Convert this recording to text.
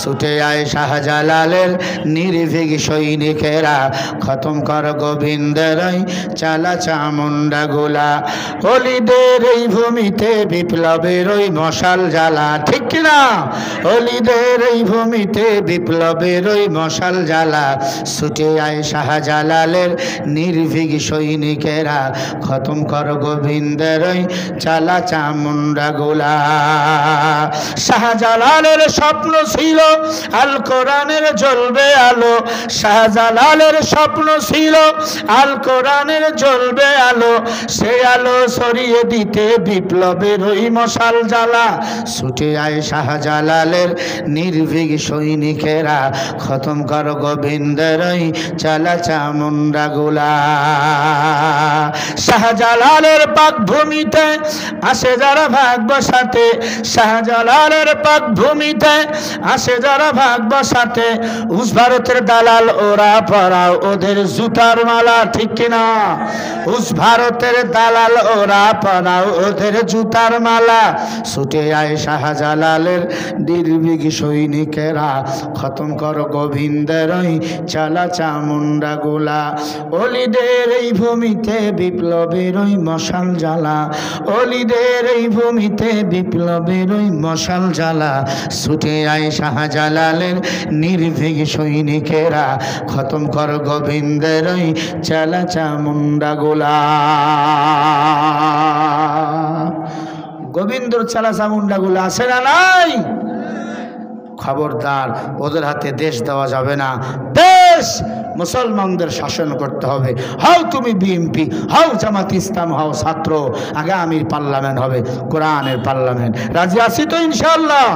ছুটে আয় শাহজালালের নির্ভীক সৈনিকেরা, খতম কর গোবিন্দের ওই চালা চামুন্ডা গোলা। অলিদের এই ভূমিতে বিপ্লবের ওই মশাল জ্বালা, ঠিক কিনা? অলিদের এই ভূমিতে বিপ্লবের ওই মশাল জ্বালা। ছুটে আয় শাহজালালের নির্ভীক সৈনিকেরা, খতম কর গোবিন্দের ওই চালা চামুন্ডা গোলা। শাহজালালের স্বপ্ন ছিল আল কোরআনের জ্বলবে আলো, শাহজালালের স্বপ্ন ছিল আল কোরআনের জ্বলবে আলো, সে আলো ছড়িয়ে দিতে বিপ্লবের ওই মশাল জ্বালা। ছুটে আয় শাহজালালের নির্ভীক সৈনিকেরা, খতম কর গোবিন্দের ওই চালা চামুন্ডা গোলা। শাহজালালের পাক ভূমিতে আসে যারা ভাগ বসাতে, শাহজালালের পাক ভূমিতে আসে যারা ভাগ বসাতে, উস ভারতের দালাল ওরা পরাও ওদের জুতার মালা, ঠিক কিনা? উস ভারতের দালাল ওরা পরাও ওদের জুতার মালা। ছুটে আয় শাহজালালের নির্ভীক সৈনিকেরা, খতম কর গোবিন্দের ওই চালা চামুন্ডা গোলা। অলিদের এই ভূমিতে বিপ্লবের ওই মশাল জ্বালা, অলিদের এই ভূমিতে বিপ্লবের ওই মশাল জ্বালা। ছুটে আয় শাহজালালের নির্ভীক সৈনিকেরা, খতম কর গোবিন্দের ওই চালা চামুন্ডা গোলা। গোবিন্দর চালা চামুন্ডা গোলা আছে না নাই? খবরদার, ওদের হাতে দেশ দেওয়া যাবে না। দেশ মুসলমানদের শাসন করতে হবে। হও তুমি বিএনপি, হও জামাত ইসলাম, হও ছাত্র, আগামীর পার্লামেন্ট হবে কোরআনের পার্লামেন্ট। রাজি আছি তো ইনশাআল্লাহ?